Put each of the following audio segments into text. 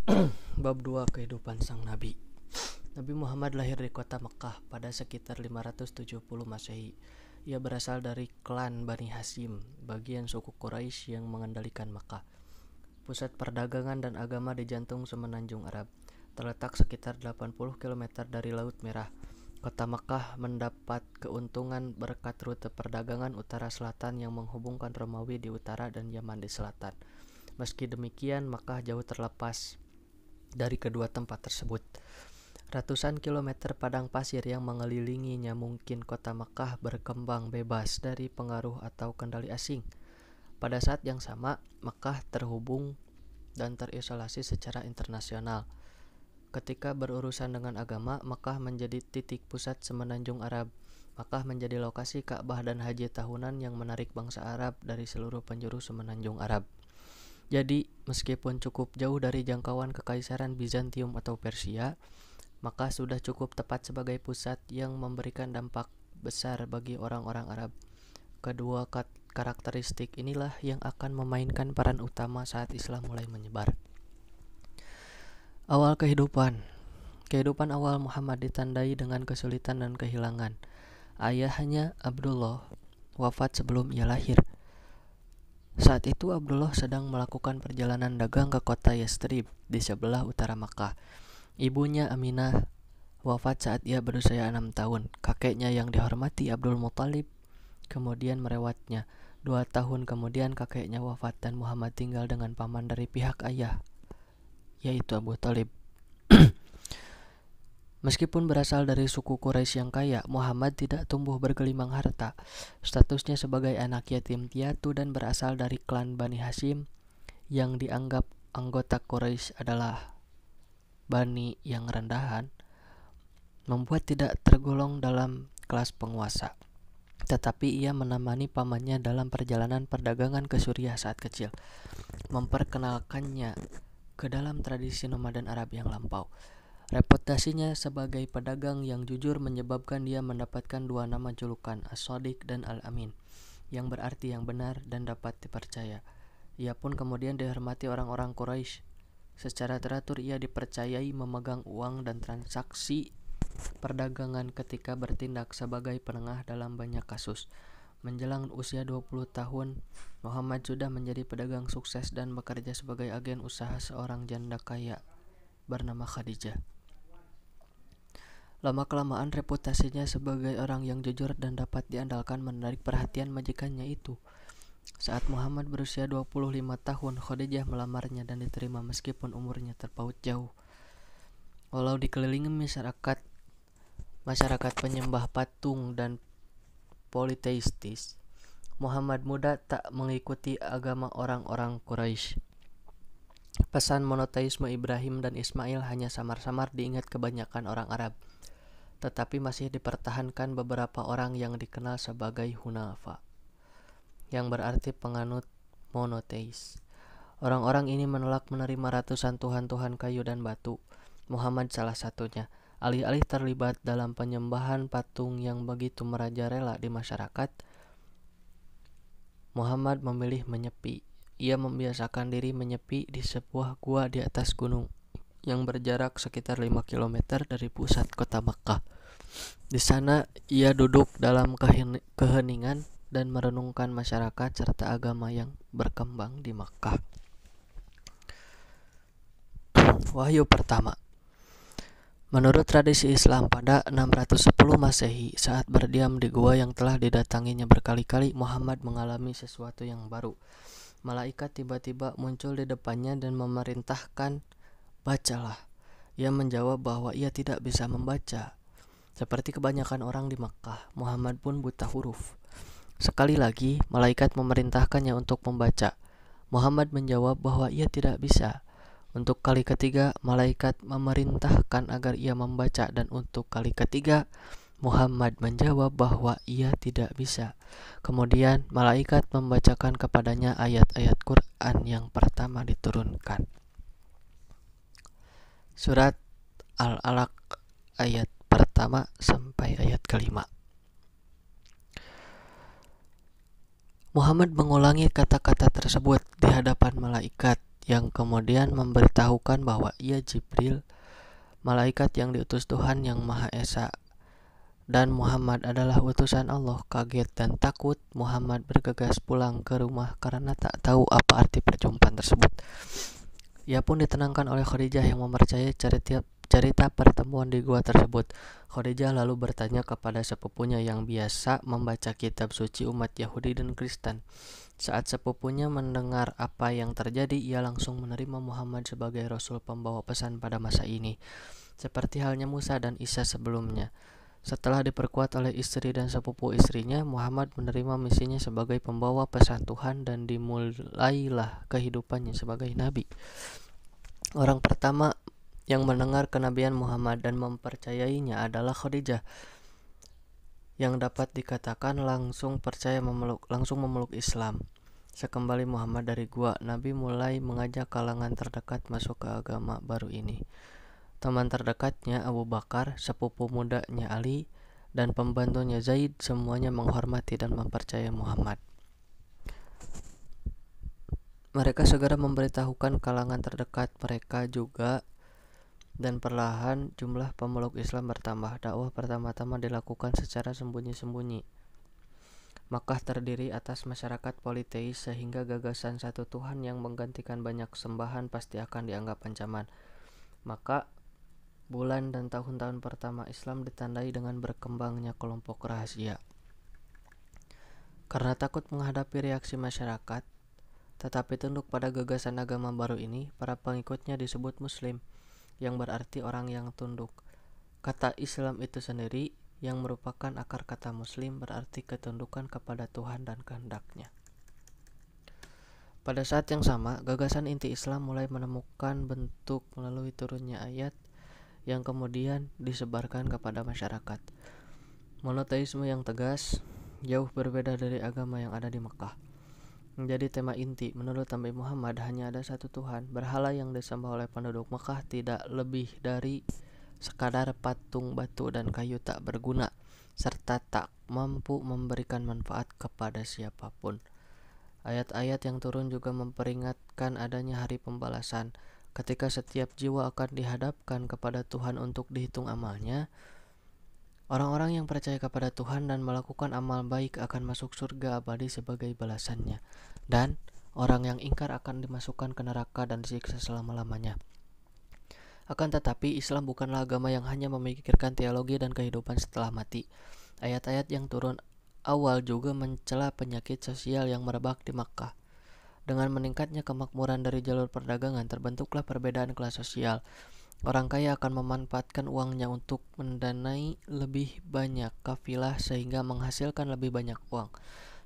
Bab 2. Kehidupan sang Nabi. Nabi Muhammad lahir di kota Mekkah pada sekitar 570 Masehi. Ia berasal dari klan Bani Hashim, bagian suku Quraisy yang mengendalikan Mekkah. Pusat perdagangan dan agama di jantung semenanjung Arab. Terletak sekitar 80 km dari Laut Merah. Kota Mekkah mendapat keuntungan berkat rute perdagangan utara-selatan yang menghubungkan Romawi di utara dan Yaman di selatan. Meski demikian, Mekkah jauh terlepas dari kedua tempat tersebut. Ratusan kilometer padang pasir yang mengelilinginya mungkin kota Mekkah berkembang bebas dari pengaruh atau kendali asing. Pada saat yang sama, Mekkah terhubung dan terisolasi secara internasional. Ketika berurusan dengan agama, Mekkah menjadi titik pusat semenanjung Arab. Mekkah menjadi lokasi Ka'bah dan haji tahunan yang menarik bangsa Arab dari seluruh penjuru semenanjung Arab. Jadi, meskipun cukup jauh dari jangkauan kekaisaran Bizantium atau Persia, maka sudah cukup tepat sebagai pusat yang memberikan dampak besar bagi orang-orang Arab. Kedua karakteristik inilah yang akan memainkan peran utama saat Islam mulai menyebar. Awal kehidupan. Kehidupan awal Muhammad ditandai dengan kesulitan dan kehilangan. Ayahnya Abdullah wafat sebelum ia lahir. Saat itu Abdullah sedang melakukan perjalanan dagang ke kota Yastrib di sebelah utara Makkah. Ibunya Aminah wafat saat ia berusia 6 tahun. Kakeknya yang dihormati Abdul Muthalib kemudian merawatnya. 2 tahun kemudian kakeknya wafat dan Muhammad tinggal dengan paman dari pihak ayah, yaitu Abu Thalib. Meskipun berasal dari suku Quraisy yang kaya, Muhammad tidak tumbuh bergelimang harta. Statusnya sebagai anak yatim piatu dan berasal dari klan Bani Hashim yang dianggap anggota Quraisy adalah Bani yang rendahan, membuat tidak tergolong dalam kelas penguasa. Tetapi ia menemani pamannya dalam perjalanan perdagangan ke Suriah saat kecil, memperkenalkannya ke dalam tradisi nomaden Arab yang lampau. Reputasinya sebagai pedagang yang jujur menyebabkan dia mendapatkan 2 nama julukan, As-Shadiq dan Al-Amin, yang berarti yang benar dan dapat dipercaya. Ia pun kemudian dihormati orang-orang Quraisy. Secara teratur ia dipercayai memegang uang dan transaksi perdagangan ketika bertindak sebagai penengah dalam banyak kasus. Menjelang usia 20 tahun, Muhammad sudah menjadi pedagang sukses dan bekerja sebagai agen usaha seorang janda kaya bernama Khadijah. Lama-kelamaan reputasinya sebagai orang yang jujur dan dapat diandalkan menarik perhatian majikannya itu. Saat Muhammad berusia 25 tahun, Khadijah melamarnya dan diterima meskipun umurnya terpaut jauh. Walau dikelilingi masyarakat penyembah patung dan politeistis, Muhammad muda tak mengikuti agama orang-orang Quraisy. Pesan monoteisme Ibrahim dan Ismail hanya samar-samar diingat kebanyakan orang Arab, tetapi masih dipertahankan beberapa orang yang dikenal sebagai Hunafa, yang berarti penganut monoteis. Orang-orang ini menolak menerima ratusan tuhan-tuhan kayu dan batu. Muhammad salah satunya. Alih-alih terlibat dalam penyembahan patung yang begitu merajalela di masyarakat, Muhammad memilih menyepi. Ia membiasakan diri menyepi di sebuah gua di atas gunung yang berjarak sekitar 5 km dari pusat kota Makkah. Di sana ia duduk dalam keheningan dan merenungkan masyarakat serta agama yang berkembang di Makkah. Wahyu pertama. Menurut tradisi Islam, pada 610 Masehi, saat berdiam di gua yang telah didatanginya berkali-kali, Muhammad mengalami sesuatu yang baru. Malaikat tiba-tiba muncul di depannya dan memerintahkan, "Bacalah." Ia menjawab bahwa ia tidak bisa membaca. Seperti kebanyakan orang di Makkah, Muhammad pun buta huruf. Sekali lagi, malaikat memerintahkannya untuk membaca. Muhammad menjawab bahwa ia tidak bisa. Untuk kali ketiga, malaikat memerintahkan agar ia membaca, dan untuk kali ketiga, Muhammad menjawab bahwa ia tidak bisa. Kemudian, malaikat membacakan kepadanya ayat-ayat Quran yang pertama diturunkan. Surat Al-Alaq ayat pertama sampai ayat kelima. Muhammad mengulangi kata-kata tersebut di hadapan malaikat yang kemudian memberitahukan bahwa ia Jibril, malaikat yang diutus Tuhan yang Maha Esa, dan Muhammad adalah utusan Allah. Kaget dan takut, Muhammad bergegas pulang ke rumah karena tak tahu apa arti perjumpaan tersebut. Ia pun ditenangkan oleh Khadijah yang mempercayai cerita pertemuan di gua tersebut. Khadijah lalu bertanya kepada sepupunya yang biasa membaca kitab suci umat Yahudi dan Kristen. Saat sepupunya mendengar apa yang terjadi, ia langsung menerima Muhammad sebagai Rasul pembawa pesan pada masa ini, seperti halnya Musa dan Isa sebelumnya. Setelah diperkuat oleh istri dan sepupu istrinya, Muhammad menerima misinya sebagai pembawa pesan Tuhan dan dimulailah kehidupannya sebagai nabi. Orang pertama yang mendengar kenabian Muhammad dan mempercayainya adalah Khadijah, yang dapat dikatakan langsung memeluk Islam. Sekembali Muhammad dari gua, Nabi mulai mengajak kalangan terdekat masuk ke agama baru ini. Teman terdekatnya Abu Bakar, sepupu mudanya Ali, dan pembantunya Zaid semuanya menghormati dan mempercayai Muhammad. Mereka segera memberitahukan kalangan terdekat mereka juga, dan perlahan jumlah pemeluk Islam bertambah. Dakwah pertama-tama dilakukan secara sembunyi-sembunyi. Makkah terdiri atas masyarakat politeis sehingga gagasan satu Tuhan yang menggantikan banyak sembahan pasti akan dianggap ancaman. Maka bulan dan tahun-tahun pertama Islam ditandai dengan berkembangnya kelompok rahasia. Karena takut menghadapi reaksi masyarakat, tetapi tunduk pada gagasan agama baru ini, para pengikutnya disebut Muslim, yang berarti orang yang tunduk. Kata Islam itu sendiri, yang merupakan akar kata Muslim, berarti ketundukan kepada Tuhan dan kehendak-Nya. Pada saat yang sama, gagasan inti Islam mulai menemukan bentuk melalui turunnya ayat yang kemudian disebarkan kepada masyarakat. Monoteisme yang tegas, jauh berbeda dari agama yang ada di Mekah, menjadi tema inti. Menurut Nabi Muhammad, hanya ada satu Tuhan. Berhala yang disembah oleh penduduk Mekah tidak lebih dari sekadar patung batu dan kayu tak berguna, serta tak mampu memberikan manfaat kepada siapapun. Ayat-ayat yang turun juga memperingatkan adanya hari pembalasan, ketika setiap jiwa akan dihadapkan kepada Tuhan untuk dihitung amalnya. Orang-orang yang percaya kepada Tuhan dan melakukan amal baik akan masuk surga abadi sebagai balasannya, dan orang yang ingkar akan dimasukkan ke neraka dan disiksa selama-lamanya. Akan tetapi, Islam bukanlah agama yang hanya memikirkan teologi dan kehidupan setelah mati. Ayat-ayat yang turun awal juga mencela penyakit sosial yang merebak di Makkah. Dengan meningkatnya kemakmuran dari jalur perdagangan, terbentuklah perbedaan kelas sosial. Orang kaya akan memanfaatkan uangnya untuk mendanai lebih banyak kafilah sehingga menghasilkan lebih banyak uang.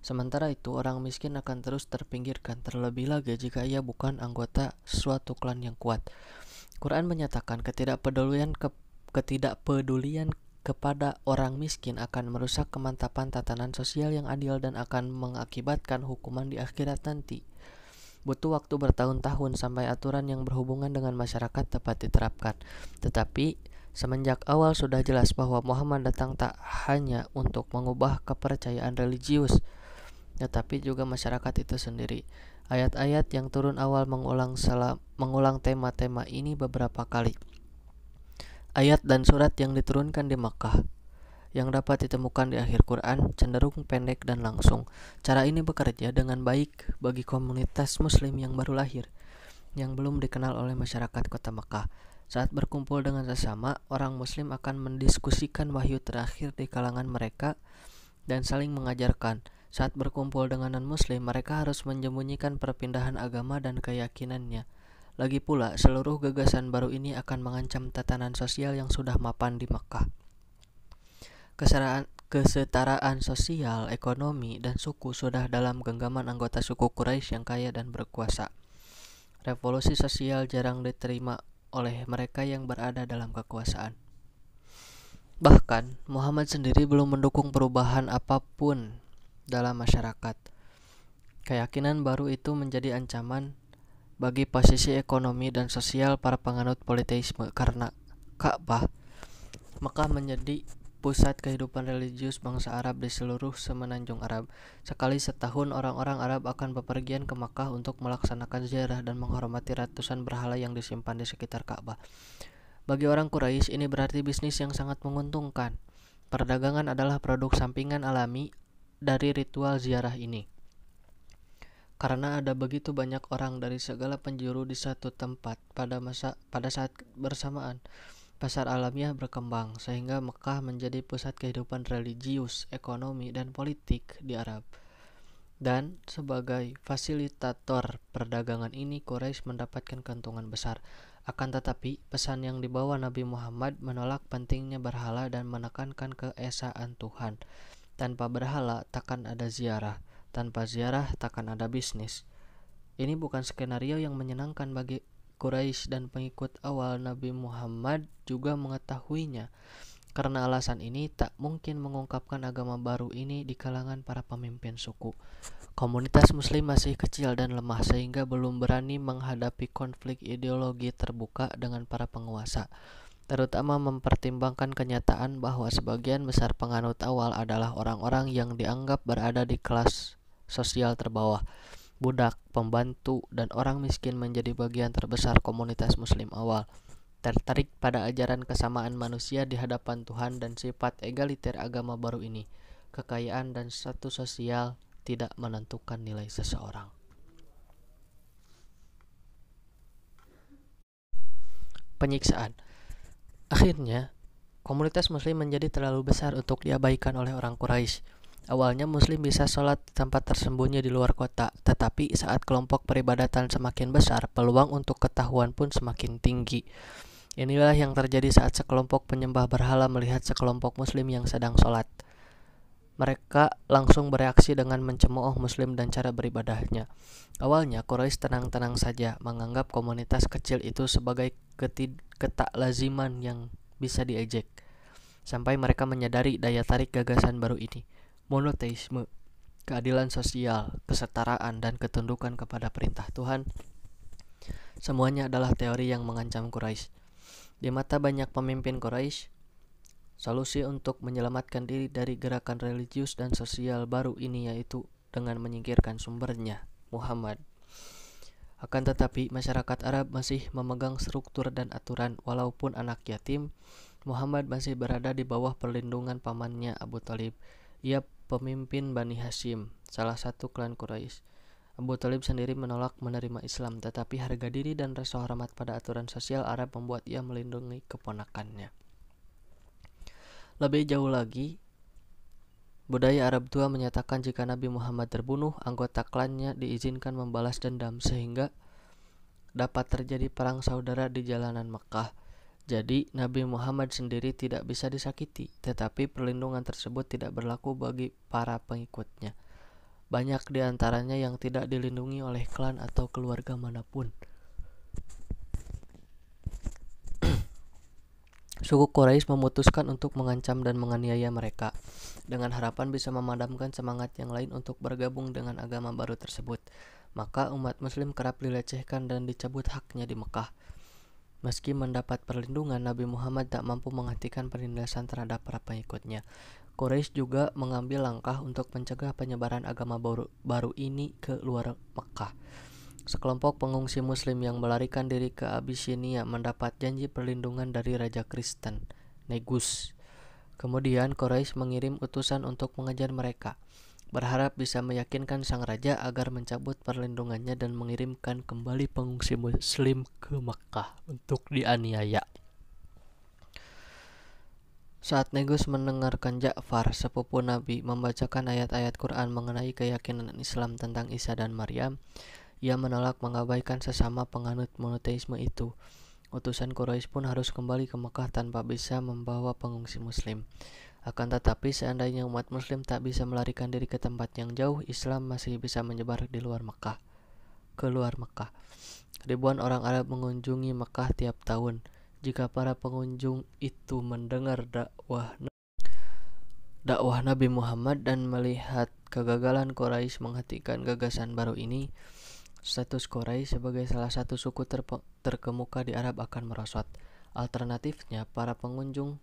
Sementara itu, orang miskin akan terus terpinggirkan, terlebih lagi jika ia bukan anggota suatu klan yang kuat. Quran menyatakan ketidakpedulian kepada orang miskin akan merusak kemantapan tatanan sosial yang adil dan akan mengakibatkan hukuman di akhirat nanti. Butuh waktu bertahun-tahun sampai aturan yang berhubungan dengan masyarakat dapat diterapkan. Tetapi semenjak awal sudah jelas bahwa Muhammad datang tak hanya untuk mengubah kepercayaan religius, tetapi juga masyarakat itu sendiri. Ayat-ayat yang turun awal mengulang tema-tema ini beberapa kali. Ayat dan surat yang diturunkan di Makkah yang dapat ditemukan di akhir Quran cenderung pendek dan langsung. Cara ini bekerja dengan baik bagi komunitas Muslim yang baru lahir, yang belum dikenal oleh masyarakat kota Makkah. Saat berkumpul dengan sesama, orang Muslim akan mendiskusikan wahyu terakhir di kalangan mereka dan saling mengajarkan. Saat berkumpul dengan non-Muslim, mereka harus menyembunyikan perpindahan agama dan keyakinannya. Lagi pula, seluruh gagasan baru ini akan mengancam tatanan sosial yang sudah mapan di Makkah. Kesetaraan sosial, ekonomi, dan suku sudah dalam genggaman anggota suku Quraisy yang kaya dan berkuasa. Revolusi sosial jarang diterima oleh mereka yang berada dalam kekuasaan. Bahkan, Muhammad sendiri belum mendukung perubahan apapun dalam masyarakat. Keyakinan baru itu menjadi ancaman bagi posisi ekonomi dan sosial para penganut politeisme karena Ka'bah Mekah menjadi pusat kehidupan religius bangsa Arab di seluruh semenanjung Arab. Sekali setahun orang-orang Arab akan bepergian ke Makkah untuk melaksanakan ziarah dan menghormati ratusan berhala yang disimpan di sekitar Ka'bah. Bagi orang Quraisy ini berarti bisnis yang sangat menguntungkan. Perdagangan adalah produk sampingan alami dari ritual ziarah ini. Karena ada begitu banyak orang dari segala penjuru di satu tempat pada saat bersamaan, pasar alamiah berkembang sehingga Mekah menjadi pusat kehidupan religius, ekonomi, dan politik di Arab. Dan sebagai fasilitator perdagangan ini, Quraisy mendapatkan keuntungan besar. Akan tetapi, pesan yang dibawa Nabi Muhammad menolak pentingnya berhala dan menekankan keesaan Tuhan. Tanpa berhala takkan ada ziarah, tanpa ziarah takkan ada bisnis. Ini bukan skenario yang menyenangkan bagi Quraisy, dan pengikut awal Nabi Muhammad juga mengetahuinya. Karena alasan ini, tak mungkin mengungkapkan agama baru ini di kalangan para pemimpin suku. Komunitas muslim masih kecil dan lemah sehingga belum berani menghadapi konflik ideologi terbuka dengan para penguasa, terutama mempertimbangkan kenyataan bahwa sebagian besar penganut awal adalah orang-orang yang dianggap berada di kelas sosial terbawah. Budak, pembantu, dan orang miskin menjadi bagian terbesar komunitas muslim awal, tertarik pada ajaran kesamaan manusia di hadapan Tuhan dan sifat egaliter agama baru ini. Kekayaan dan status sosial tidak menentukan nilai seseorang. Penyiksaan. Akhirnya, komunitas muslim menjadi terlalu besar untuk diabaikan oleh orang Quraisy. Awalnya muslim bisa sholat di tempat tersembunyi di luar kota, tetapi saat kelompok peribadatan semakin besar, peluang untuk ketahuan pun semakin tinggi. Inilah yang terjadi saat sekelompok penyembah berhala melihat sekelompok muslim yang sedang sholat. Mereka langsung bereaksi dengan mencemooh muslim dan cara beribadahnya. Awalnya Quraisy tenang-tenang saja, menganggap komunitas kecil itu sebagai ketaklaziman yang bisa diejek. Sampai mereka menyadari daya tarik gagasan baru ini. Monoteisme, keadilan sosial, kesetaraan, dan ketundukan kepada perintah Tuhan, semuanya adalah teori yang mengancam Quraisy. Di mata banyak pemimpin Quraisy, solusi untuk menyelamatkan diri dari gerakan religius dan sosial baru ini yaitu dengan menyingkirkan sumbernya, Muhammad. Akan tetapi, masyarakat Arab masih memegang struktur dan aturan. Walaupun anak yatim, Muhammad masih berada di bawah perlindungan pamannya Abu Thalib. Ia pemimpin Bani Hashim, salah satu klan Quraisy. Abu Thalib sendiri menolak menerima Islam, tetapi harga diri dan rasa hormat pada aturan sosial Arab membuat ia melindungi keponakannya. Lebih jauh lagi, budaya Arab tua menyatakan jika Nabi Muhammad terbunuh, anggota klannya diizinkan membalas dendam sehingga dapat terjadi perang saudara di jalanan Makkah. Jadi, Nabi Muhammad sendiri tidak bisa disakiti, tetapi perlindungan tersebut tidak berlaku bagi para pengikutnya. Banyak di antaranya yang tidak dilindungi oleh klan atau keluarga manapun. Suku Quraisy memutuskan untuk mengancam dan menganiaya mereka, dengan harapan bisa memadamkan semangat yang lain untuk bergabung dengan agama baru tersebut. Maka umat muslim kerap dilecehkan dan dicabut haknya di Mekah. Meski mendapat perlindungan, Nabi Muhammad tak mampu menghentikan penindasan terhadap para pengikutnya. Quraisy juga mengambil langkah untuk mencegah penyebaran agama baru ini ke luar Mekah. Sekelompok pengungsi muslim yang melarikan diri ke Abyssinia mendapat janji perlindungan dari Raja Kristen, Negus. Kemudian Quraisy mengirim utusan untuk mengejar mereka, berharap bisa meyakinkan sang raja agar mencabut perlindungannya dan mengirimkan kembali pengungsi muslim ke Makkah untuk dianiaya. Saat Negus mendengarkan Ja'far, sepupu Nabi, membacakan ayat-ayat Quran mengenai keyakinan Islam tentang Isa dan Maryam, ia menolak mengabaikan sesama penganut monoteisme itu. Utusan Quraisy pun harus kembali ke Makkah tanpa bisa membawa pengungsi muslim. Akan tetapi, seandainya umat muslim tak bisa melarikan diri ke tempat yang jauh, Islam masih bisa menyebar di luar Makkah. Keluar Makkah. Ribuan orang Arab mengunjungi Makkah tiap tahun. Jika para pengunjung itu mendengar dakwah Nabi Muhammad dan melihat kegagalan Quraisy menghentikan gagasan baru ini, status Quraisy sebagai salah satu suku terkemuka di Arab akan merosot. Alternatifnya, para pengunjung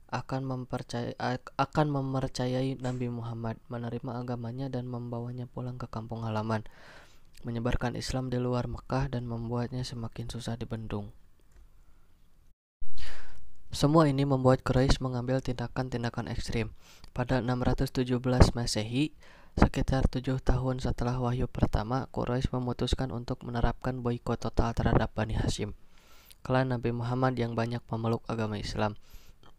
akan mempercayai Nabi Muhammad, menerima agamanya dan membawanya pulang ke kampung halaman, menyebarkan Islam di luar Mekah dan membuatnya semakin susah dibendung. Semua ini membuat Quraisy mengambil tindakan-tindakan ekstrim. Pada 617 Masehi, sekitar 7 tahun setelah wahyu pertama, Quraisy memutuskan untuk menerapkan boikot total terhadap Bani Hashim, klan Nabi Muhammad yang banyak memeluk agama Islam.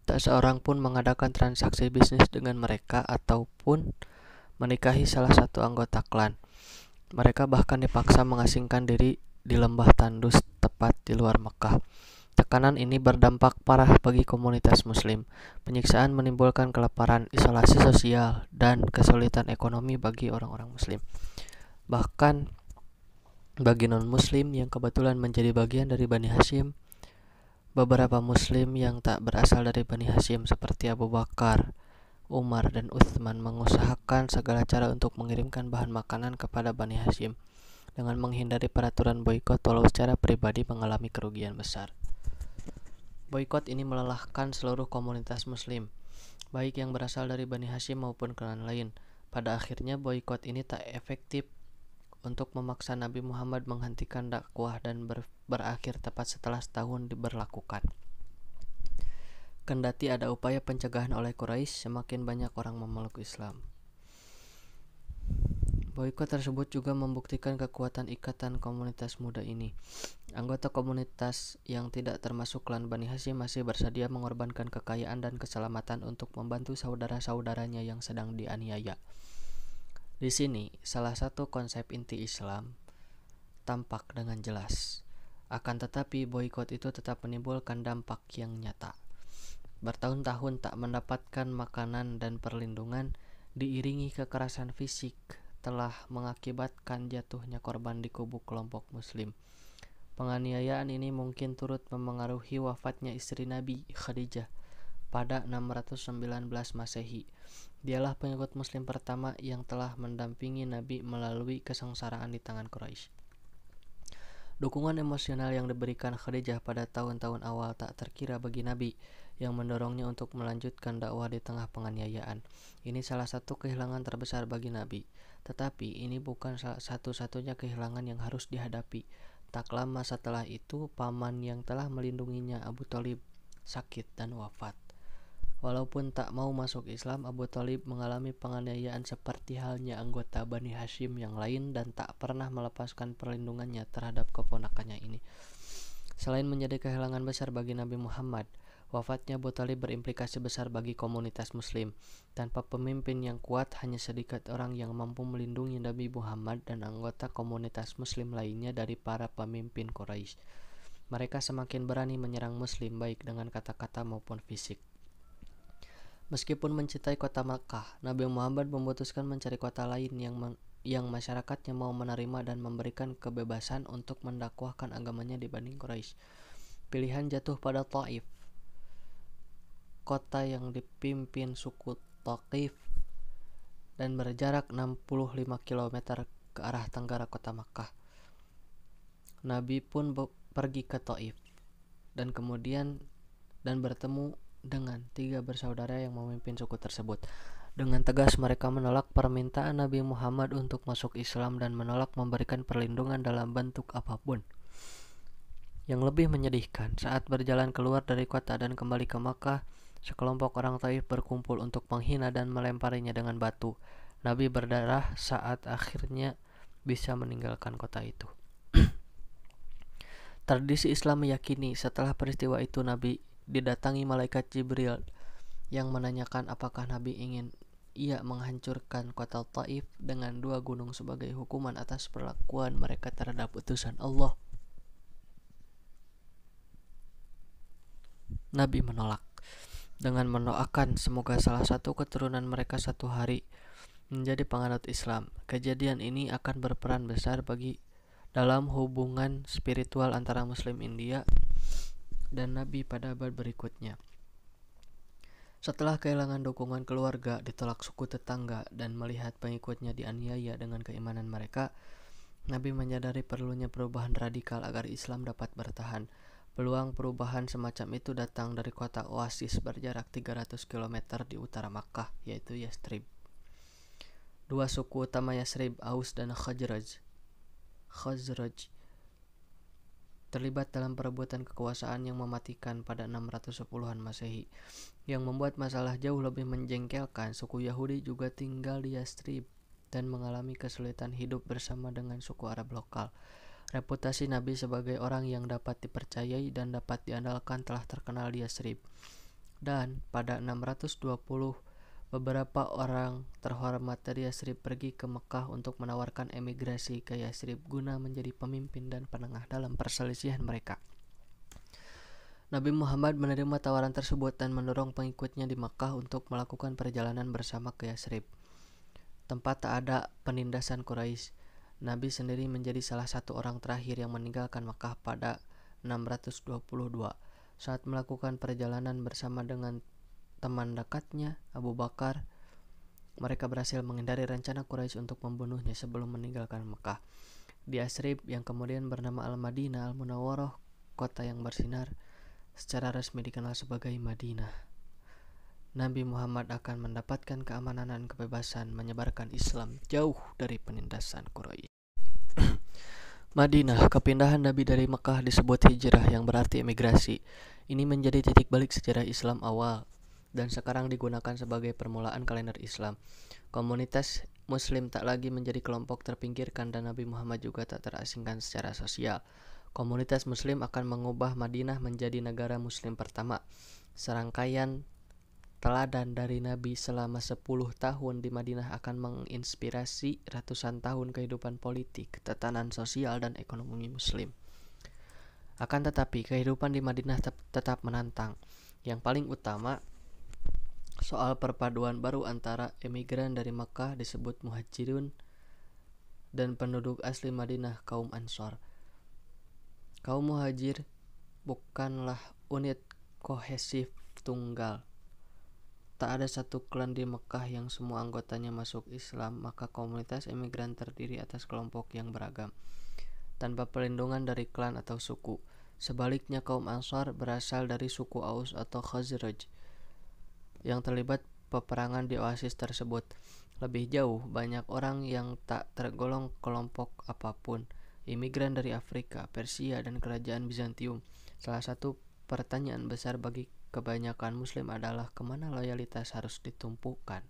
Tak seorang pun mengadakan transaksi bisnis dengan mereka ataupun menikahi salah satu anggota klan. Mereka bahkan dipaksa mengasingkan diri di lembah Tandus tepat di luar Mekah. Tekanan ini berdampak parah bagi komunitas muslim. Penyiksaan menimbulkan kelaparan, isolasi sosial, dan kesulitan ekonomi bagi orang-orang muslim. Bahkan bagi non-muslim yang kebetulan menjadi bagian dari Bani Hashim, beberapa muslim yang tak berasal dari Bani Hashim seperti Abu Bakar, Umar, dan Utsman mengusahakan segala cara untuk mengirimkan bahan makanan kepada Bani Hashim dengan menghindari peraturan boikot walau secara pribadi mengalami kerugian besar. Boikot ini melelahkan seluruh komunitas muslim, baik yang berasal dari Bani Hashim maupun klan lain. Pada akhirnya boikot ini tak efektif untuk memaksa Nabi Muhammad menghentikan dakwah dan berakhir tepat setelah setahun diberlakukan. Kendati ada upaya pencegahan oleh Quraisy, semakin banyak orang memeluk Islam. Boikot tersebut juga membuktikan kekuatan ikatan komunitas muda ini. Anggota komunitas yang tidak termasuk klan Bani Hashim masih bersedia mengorbankan kekayaan dan keselamatan untuk membantu saudara-saudaranya yang sedang dianiaya. Di sini, salah satu konsep inti Islam tampak dengan jelas. Akan tetapi, boikot itu tetap menimbulkan dampak yang nyata. Bertahun-tahun tak mendapatkan makanan dan perlindungan, diiringi kekerasan fisik, telah mengakibatkan jatuhnya korban di kubu kelompok muslim. Penganiayaan ini mungkin turut memengaruhi wafatnya istri Nabi, Khadijah, pada 619 Masehi. Dialah pengikut muslim pertama yang telah mendampingi Nabi melalui kesengsaraan di tangan Quraisy. Dukungan emosional yang diberikan Khadijah pada tahun-tahun awal tak terkira bagi Nabi, yang mendorongnya untuk melanjutkan dakwah di tengah penganiayaan. Ini salah satu kehilangan terbesar bagi Nabi. Tetapi ini bukan satu-satunya kehilangan yang harus dihadapi. Tak lama setelah itu, paman yang telah melindunginya, Abu Thalib, sakit dan wafat. Walaupun tak mau masuk Islam, Abu Thalib mengalami penganiayaan seperti halnya anggota Bani Hashim yang lain dan tak pernah melepaskan perlindungannya terhadap keponakannya ini. Selain menjadi kehilangan besar bagi Nabi Muhammad, wafatnya Abu Thalib berimplikasi besar bagi komunitas muslim. Tanpa pemimpin yang kuat, hanya sedikit orang yang mampu melindungi Nabi Muhammad dan anggota komunitas muslim lainnya dari para pemimpin Quraisy. Mereka semakin berani menyerang muslim baik dengan kata-kata maupun fisik. Meskipun mencintai kota Makkah, Nabi Muhammad memutuskan mencari kota lain yang masyarakatnya mau menerima dan memberikan kebebasan untuk mendakwahkan agamanya dibanding Quraisy. Pilihan jatuh pada Taif, kota yang dipimpin suku Thaqif dan berjarak 65 km ke arah tenggara kota Makkah. Nabi pun pergi ke Taif dan kemudian bertemu dengan 3 bersaudara yang memimpin suku tersebut. Dengan tegas mereka menolak permintaan Nabi Muhammad untuk masuk Islam dan menolak memberikan perlindungan dalam bentuk apapun. Yang lebih menyedihkan, saat berjalan keluar dari kota dan kembali ke Makkah, sekelompok orang Taif berkumpul untuk menghina dan melemparinya dengan batu. Nabi berdarah saat akhirnya bisa meninggalkan kota itu. Tradisi Islam meyakini setelah peristiwa itu Nabi didatangi malaikat Jibril yang menanyakan apakah Nabi ingin ia menghancurkan kota Taif dengan 2 gunung sebagai hukuman atas perlakuan mereka terhadap utusan Allah. Nabi menolak dengan mendoakan semoga salah satu keturunan mereka satu hari menjadi penganut Islam. Kejadian ini akan berperan besar dalam hubungan spiritual antara Muslim India dan Nabi pada abad berikutnya. Setelah kehilangan dukungan keluarga, ditolak suku tetangga, dan melihat pengikutnya dianiaya dengan keimanan mereka, Nabi menyadari perlunya perubahan radikal agar Islam dapat bertahan. Peluang perubahan semacam itu datang dari kota oasis berjarak 300 km di utara Makkah, yaitu Yastrib. Dua suku utama Yastrib, Aus dan Khazraj, terlibat dalam perebutan kekuasaan yang mematikan pada 610-an Masehi. Yang membuat masalah jauh lebih menjengkelkan, suku Yahudi juga tinggal di Yastrib dan mengalami kesulitan hidup bersama dengan suku Arab lokal. Reputasi Nabi sebagai orang yang dapat dipercayai dan dapat diandalkan telah terkenal di Yastrib. Dan pada 620, beberapa orang terhormat dari Yastrib pergi ke Mekah untuk menawarkan emigrasi ke Yastrib guna menjadi pemimpin dan penengah dalam perselisihan mereka. Nabi Muhammad menerima tawaran tersebut dan mendorong pengikutnya di Mekah untuk melakukan perjalanan bersama ke Yastrib, tempat tak ada penindasan Quraisy. Nabi sendiri menjadi salah satu orang terakhir yang meninggalkan Mekah pada 622 saat melakukan perjalanan bersama dengan teman dekatnya Abu Bakar. Mereka berhasil menghindari rencana Quraisy untuk membunuhnya sebelum meninggalkan Mekah. Di Yastrib yang kemudian bernama Al-Madinah Al-Munawwarah, kota yang bersinar, secara resmi dikenal sebagai Madinah. Nabi Muhammad akan mendapatkan keamanan dan kebebasan menyebarkan Islam jauh dari penindasan Quraisy. Madinah, kepindahan Nabi dari Mekah disebut hijrah yang berarti emigrasi. Ini menjadi titik balik sejarah Islam awal dan sekarang digunakan sebagai permulaan kalender Islam. Komunitas Muslim tak lagi menjadi kelompok terpinggirkan dan Nabi Muhammad juga tak terasingkan secara sosial. Komunitas Muslim akan mengubah Madinah menjadi negara Muslim pertama. Serangkaian teladan dari Nabi selama 10 tahun di Madinah akan menginspirasi ratusan tahun kehidupan politik, tatanan sosial, dan ekonomi Muslim. Akan tetapi, kehidupan di Madinah tetap menantang. Yang paling utama, soal perpaduan baru antara emigran dari Makkah disebut muhajirun dan penduduk asli Madinah kaum Ansor. Kaum muhajir bukanlah unit kohesif tunggal. Tak ada satu klan di Mekah yang semua anggotanya masuk Islam, maka komunitas emigran terdiri atas kelompok yang beragam, tanpa perlindungan dari klan atau suku. Sebaliknya, kaum Ansar berasal dari suku Aus atau Khazraj yang terlibat peperangan di oasis tersebut. Lebih jauh, banyak orang yang tak tergolong kelompok apapun, imigran dari Afrika, Persia, dan kerajaan Bizantium. Salah satu pertanyaan besar bagi kebanyakan Muslim adalah kemana loyalitas harus ditumpukan.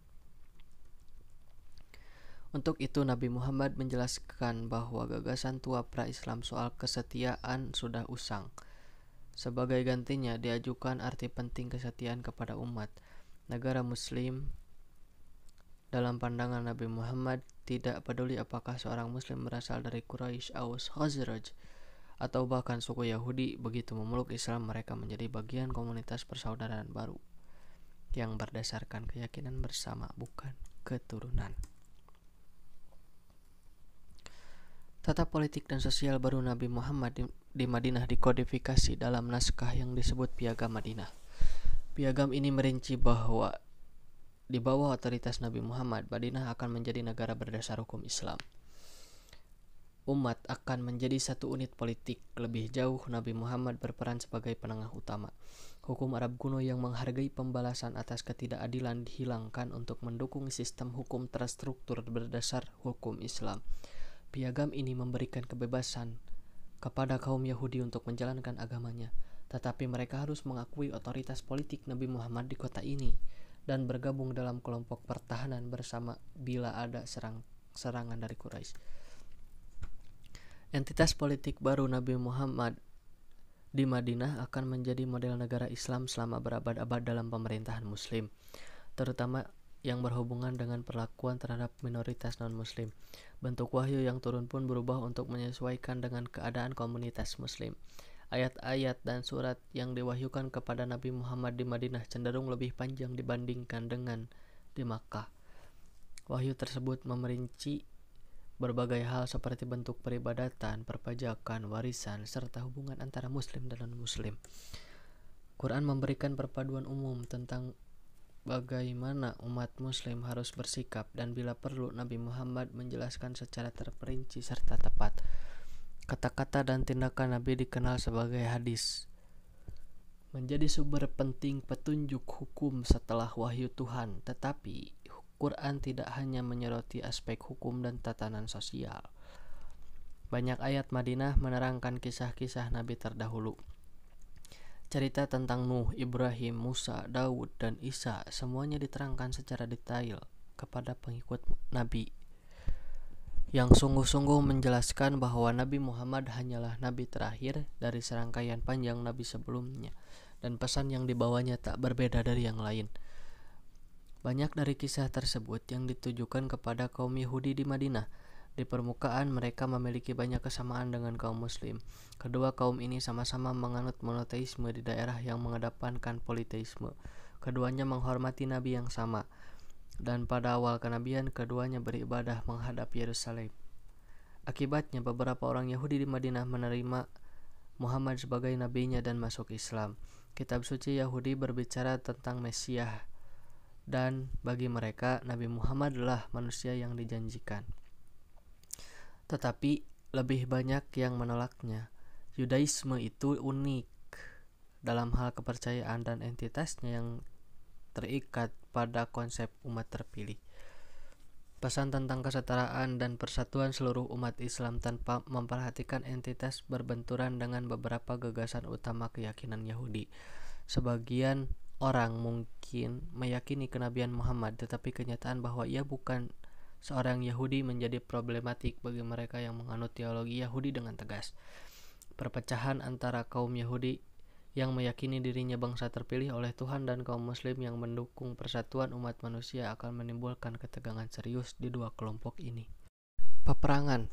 Untuk itu Nabi Muhammad menjelaskan bahwa gagasan tua pra-Islam soal kesetiaan sudah usang. Sebagai gantinya diajukan arti penting kesetiaan kepada umat. Negara Muslim dalam pandangan Nabi Muhammad tidak peduli apakah seorang Muslim berasal dari Quraisy, Aus, Khazraj, atau bahkan suku Yahudi. Begitu memeluk Islam, mereka menjadi bagian komunitas persaudaraan baru yang berdasarkan keyakinan bersama, bukan keturunan. Tata politik dan sosial baru Nabi Muhammad di Madinah dikodifikasi dalam naskah yang disebut Piagam Madinah. Piagam ini merinci bahwa di bawah otoritas Nabi Muhammad, Madinah akan menjadi negara berdasar hukum Islam. Umat akan menjadi satu unit politik. Lebih jauh, Nabi Muhammad berperan sebagai penengah utama. Hukum Arab kuno yang menghargai pembalasan atas ketidakadilan dihilangkan untuk mendukung sistem hukum terstruktur berdasar hukum Islam. Piagam ini memberikan kebebasan kepada kaum Yahudi untuk menjalankan agamanya, tetapi mereka harus mengakui otoritas politik Nabi Muhammad di kota ini dan bergabung dalam kelompok pertahanan bersama bila ada serangan dari Quraisy. Entitas politik baru Nabi Muhammad di Madinah akan menjadi model negara Islam selama berabad-abad dalam pemerintahan Muslim, terutama yang berhubungan dengan perlakuan terhadap minoritas non-Muslim. Bentuk wahyu yang turun pun berubah untuk menyesuaikan dengan keadaan komunitas Muslim. Ayat-ayat dan surat yang diwahyukan kepada Nabi Muhammad di Madinah cenderung lebih panjang dibandingkan dengan di Makkah. Wahyu tersebut memerinci berbagai hal seperti bentuk peribadatan, perpajakan, warisan, serta hubungan antara Muslim dan non-Muslim. Quran memberikan perpaduan umum tentang bagaimana umat Muslim harus bersikap, dan bila perlu Nabi Muhammad menjelaskan secara terperinci serta tepat. Kata-kata dan tindakan Nabi dikenal sebagai hadis. menjadi sumber penting petunjuk hukum setelah wahyu Tuhan. Tetapi Quran tidak hanya menyoroti aspek hukum dan tatanan sosial. Banyak ayat Madinah menerangkan kisah-kisah nabi terdahulu. Cerita tentang Nuh, Ibrahim, Musa, Daud, dan Isa semuanya diterangkan secara detail kepada pengikut nabi, yang sungguh-sungguh menjelaskan bahwa Nabi Muhammad hanyalah nabi terakhir dari serangkaian panjang nabi sebelumnya, dan pesan yang dibawanya tak berbeda dari yang lain. Banyak dari kisah tersebut yang ditujukan kepada kaum Yahudi di Madinah. Di permukaan mereka memiliki banyak kesamaan dengan kaum muslim. Kedua kaum ini sama-sama menganut monoteisme di daerah yang mengedepankan politeisme. Keduanya menghormati nabi yang sama, dan pada awal kenabian keduanya beribadah menghadap Yerusalem. Akibatnya beberapa orang Yahudi di Madinah menerima Muhammad sebagai nabinya dan masuk Islam. Kitab suci Yahudi berbicara tentang Mesias, dan bagi mereka Nabi Muhammad adalah manusia yang dijanjikan. Tetapi lebih banyak yang menolaknya. Yudaisme itu unik dalam hal kepercayaan dan entitasnya yang terikat pada konsep umat terpilih. Pesan tentang kesetaraan dan persatuan seluruh umat Islam tanpa memperhatikan entitas berbenturan dengan beberapa gagasan utama keyakinan Yahudi. Sebagian orang mungkin meyakini kenabian Muhammad, tetapi kenyataan bahwa ia bukan seorang Yahudi menjadi problematik bagi mereka yang menganut teologi Yahudi dengan tegas. Perpecahan antara kaum Yahudi yang meyakini dirinya bangsa terpilih oleh Tuhan dan kaum Muslim yang mendukung persatuan umat manusia akan menimbulkan ketegangan serius di dua kelompok ini. Peperangan.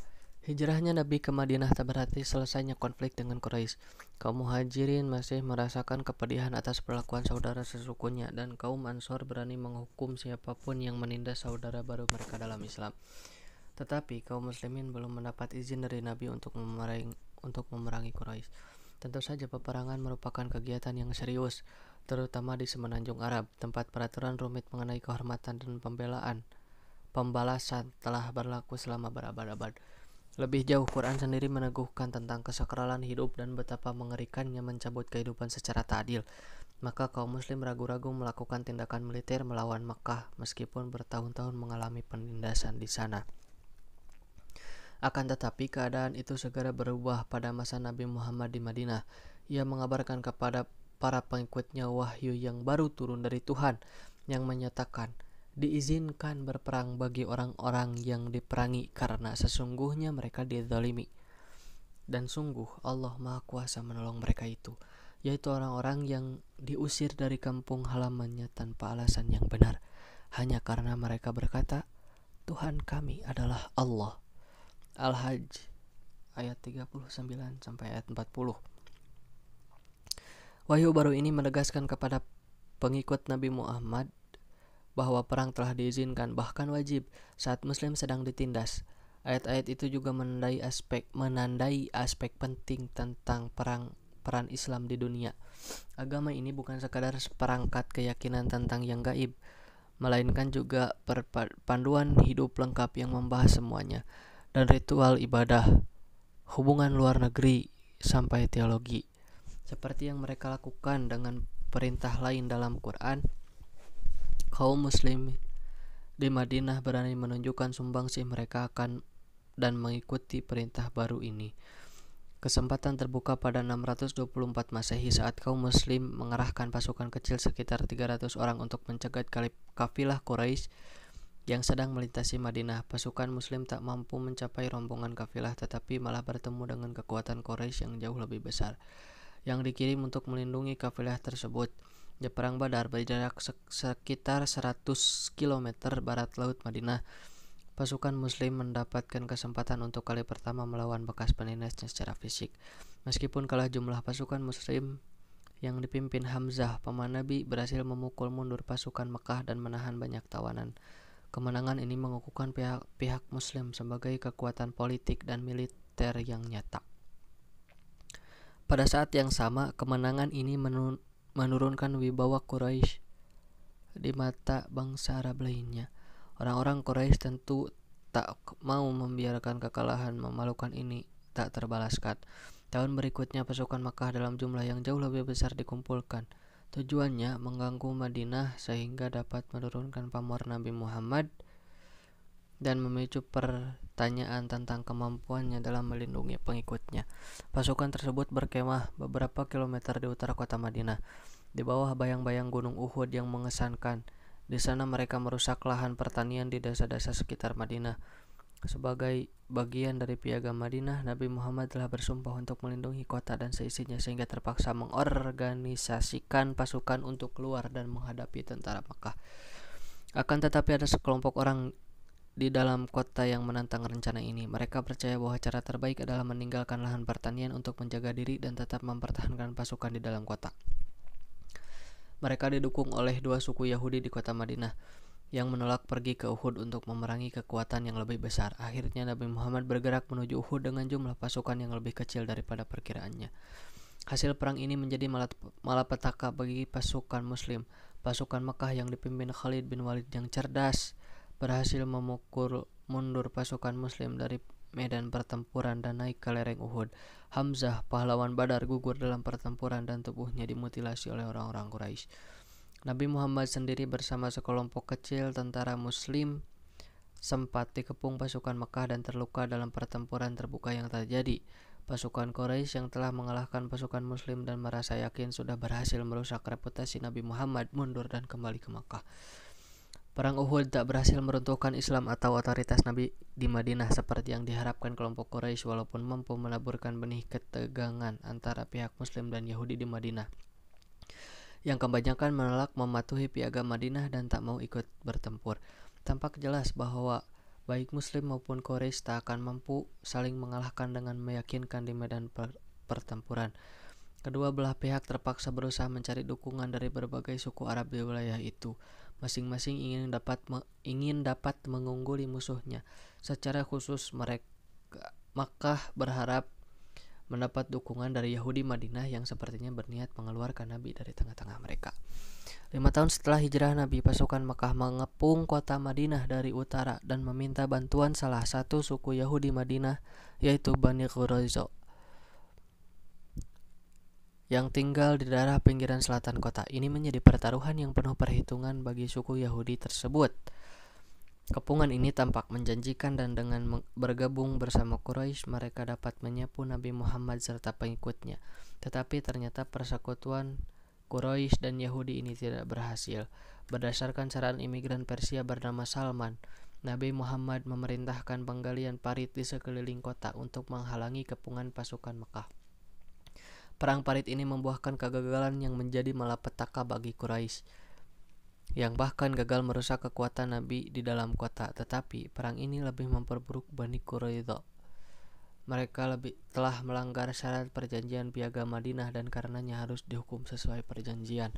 Hijrahnya Nabi ke Madinah tak berarti selesainya konflik dengan Quraisy. Kaum Muhajirin masih merasakan kepedihan atas perlakuan saudara sesukunya, dan kaum Ansor berani menghukum siapapun yang menindas saudara baru mereka dalam Islam. Tetapi kaum muslimin belum mendapat izin dari Nabi untuk memerangi Quraisy. Tentu saja peperangan merupakan kegiatan yang serius, terutama di semenanjung Arab, tempat peraturan rumit mengenai kehormatan dan pembalasan telah berlaku selama berabad-abad. Lebih jauh, Quran sendiri meneguhkan tentang kesakralan hidup dan betapa mengerikannya mencabut kehidupan secara tak adil. Maka kaum muslim ragu-ragu melakukan tindakan militer melawan Makkah meskipun bertahun-tahun mengalami penindasan di sana. Akan tetapi keadaan itu segera berubah pada masa Nabi Muhammad di Madinah. Ia mengabarkan kepada para pengikutnya wahyu yang baru turun dari Tuhan yang menyatakan diizinkan berperang bagi orang-orang yang diperangi karena sesungguhnya mereka dizalimi. Dan sungguh Allah Maha Kuasa menolong mereka itu, yaitu orang-orang yang diusir dari kampung halamannya tanpa alasan yang benar, hanya karena mereka berkata, Tuhan kami adalah Allah. Al-Hajj ayat 39 sampai ayat 40. Wahyu baru ini menegaskan kepada pengikut Nabi Muhammad bahwa perang telah diizinkan, bahkan wajib, saat muslim sedang ditindas. Ayat-ayat itu juga menandai aspek penting tentang peran Islam di dunia. Agama ini bukan sekadar seperangkat keyakinan tentang yang gaib, melainkan juga panduan hidup lengkap yang membahas semuanya, dan ritual ibadah, hubungan luar negeri, sampai teologi. Seperti yang mereka lakukan dengan perintah lain dalam Quran, kaum muslim di Madinah berani menunjukkan sumbangsih mereka akan dan mengikuti perintah baru ini. Kesempatan terbuka pada 624 Masehi saat kaum muslim mengerahkan pasukan kecil sekitar 300 orang untuk mencegat kafilah Quraisy yang sedang melintasi Madinah. Pasukan muslim tak mampu mencapai rombongan kafilah, tetapi malah bertemu dengan kekuatan Quraisy yang jauh lebih besar yang dikirim untuk melindungi kafilah tersebut. Di Perang Badar berjarak sekitar 100 km barat laut Madinah, pasukan muslim mendapatkan kesempatan untuk kali pertama melawan bekas penindasnya secara fisik. Meskipun kalah jumlah, pasukan muslim yang dipimpin Hamzah, paman Nabi, berhasil memukul mundur pasukan Mekah dan menahan banyak tawanan. Kemenangan ini mengukuhkan pihak muslim sebagai kekuatan politik dan militer yang nyata. Pada saat yang sama, kemenangan ini menurunkan wibawa Quraisy di mata bangsa Arab lainnya. Orang-orang Quraisy tentu tak mau membiarkan kekalahan memalukan ini tak terbalaskan. Tahun berikutnya pasukan Makkah dalam jumlah yang jauh lebih besar dikumpulkan. Tujuannya mengganggu Madinah sehingga dapat menurunkan pamor Nabi Muhammad dan memicu pertanyaan tentang kemampuannya dalam melindungi pengikutnya. Pasukan tersebut berkemah beberapa kilometer di utara kota Madinah, di bawah bayang-bayang gunung Uhud yang mengesankan. Di sana mereka merusak lahan pertanian di desa-desa sekitar Madinah. Sebagai bagian dari piagam Madinah, Nabi Muhammad telah bersumpah untuk melindungi kota dan seisinya sehingga terpaksa mengorganisasikan pasukan untuk keluar dan menghadapi tentara Makkah. Akan tetapi ada sekelompok orang di dalam kota yang menantang rencana ini. Mereka percaya bahwa cara terbaik adalah meninggalkan lahan pertanian untuk menjaga diri dan tetap mempertahankan pasukan di dalam kota. Mereka didukung oleh dua suku Yahudi di kota Madinah yang menolak pergi ke Uhud untuk memerangi kekuatan yang lebih besar. Akhirnya Nabi Muhammad bergerak menuju Uhud dengan jumlah pasukan yang lebih kecil daripada perkiraannya. Hasil perang ini menjadi malapetaka bagi pasukan Muslim. Pasukan Makkah yang dipimpin Khalid bin Walid yang cerdas berhasil memukul mundur pasukan Muslim dari medan pertempuran dan naik ke lereng Uhud. Hamzah, pahlawan Badar, gugur dalam pertempuran dan tubuhnya dimutilasi oleh orang-orang Quraisy. Nabi Muhammad sendiri bersama sekelompok kecil tentara Muslim sempat dikepung pasukan Mekah dan terluka dalam pertempuran terbuka yang terjadi. Pasukan Quraisy yang telah mengalahkan pasukan Muslim dan merasa yakin sudah berhasil merusak reputasi Nabi Muhammad mundur dan kembali ke Makkah. Perang Uhud tak berhasil meruntuhkan Islam atau otoritas Nabi di Madinah seperti yang diharapkan kelompok Quraisy, walaupun mampu menaburkan benih ketegangan antara pihak Muslim dan Yahudi di Madinah, yang kebanyakan menolak mematuhi piagam Madinah dan tak mau ikut bertempur. Tampak jelas bahwa baik Muslim maupun Quraisy tak akan mampu saling mengalahkan dengan meyakinkan di medan pertempuran. Kedua belah pihak terpaksa berusaha mencari dukungan dari berbagai suku Arab di wilayah itu. Masing-masing ingin dapat mengungguli musuhnya. Secara khusus Makkah berharap mendapat dukungan dari Yahudi Madinah yang sepertinya berniat mengeluarkan Nabi dari tengah-tengah mereka. 5 tahun setelah hijrah Nabi, pasukan Makkah mengepung kota Madinah dari utara dan meminta bantuan salah satu suku Yahudi Madinah, yaitu Bani Quraiza, yang tinggal di daerah pinggiran selatan kota. Ini menjadi pertaruhan yang penuh perhitungan bagi suku Yahudi tersebut. Kepungan ini tampak menjanjikan dan dengan bergabung bersama Quraisy mereka dapat menyapu Nabi Muhammad serta pengikutnya. Tetapi ternyata persekutuan Quraisy dan Yahudi ini tidak berhasil. Berdasarkan saran imigran Persia bernama Salman, Nabi Muhammad memerintahkan penggalian parit di sekeliling kota untuk menghalangi kepungan pasukan Mekah. Perang parit ini membuahkan kegagalan yang menjadi malapetaka bagi Quraisy, yang bahkan gagal merusak kekuatan Nabi di dalam kota. Tetapi perang ini lebih memperburuk Bani Quraiza. Mereka telah melanggar syarat perjanjian piagam Madinah dan karenanya harus dihukum sesuai perjanjian.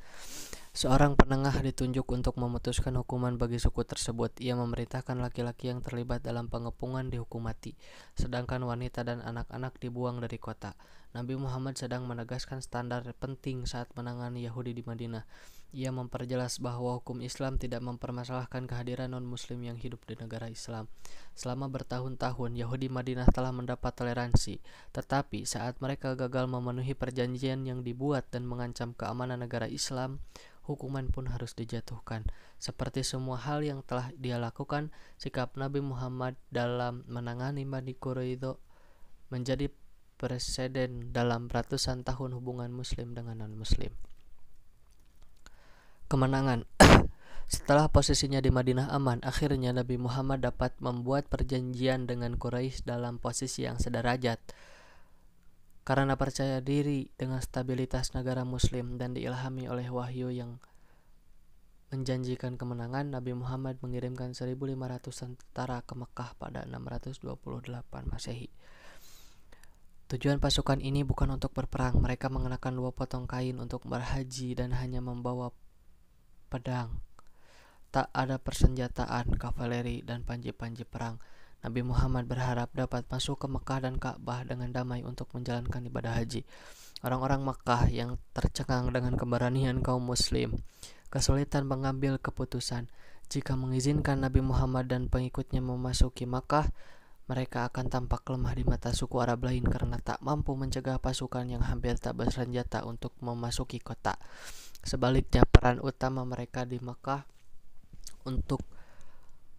Seorang penengah ditunjuk untuk memutuskan hukuman bagi suku tersebut. Ia memerintahkan laki-laki yang terlibat dalam pengepungan dihukum mati, sedangkan wanita dan anak-anak dibuang dari kota. Nabi Muhammad sedang menegaskan standar penting saat menangani Yahudi di Madinah. Ia memperjelas bahwa hukum Islam tidak mempermasalahkan kehadiran non-muslim yang hidup di negara Islam. Selama bertahun-tahun, Yahudi Madinah telah mendapat toleransi, tetapi saat mereka gagal memenuhi perjanjian yang dibuat dan mengancam keamanan negara Islam, hukuman pun harus dijatuhkan. Seperti semua hal yang telah dia lakukan, sikap Nabi Muhammad dalam menangani Bani Quraiza menjadi preseden dalam ratusan tahun hubungan Muslim dengan non-Muslim. Kemenangan. Setelah posisinya di Madinah aman, akhirnya Nabi Muhammad dapat membuat perjanjian dengan Quraisy dalam posisi yang sederajat. Karena percaya diri dengan stabilitas negara Muslim dan diilhami oleh wahyu yang menjanjikan kemenangan, Nabi Muhammad mengirimkan 1.500 tentara ke Mekah pada 628 Masehi. Tujuan pasukan ini bukan untuk berperang. Mereka mengenakan 2 potong kain untuk berhaji dan hanya membawa pedang. Tak ada persenjataan, kavaleri, dan panji-panji perang. Nabi Muhammad berharap dapat masuk ke Mekah dan Ka'bah dengan damai untuk menjalankan ibadah haji. Orang-orang Mekah yang tercengang dengan keberanian kaum Muslim kesulitan mengambil keputusan. Jika mengizinkan Nabi Muhammad dan pengikutnya memasuki Mekah, mereka akan tampak lemah di mata suku Arab lain karena tak mampu mencegah pasukan yang hampir tak bersenjata untuk memasuki kota. Sebaliknya, peran utama mereka di Makkah untuk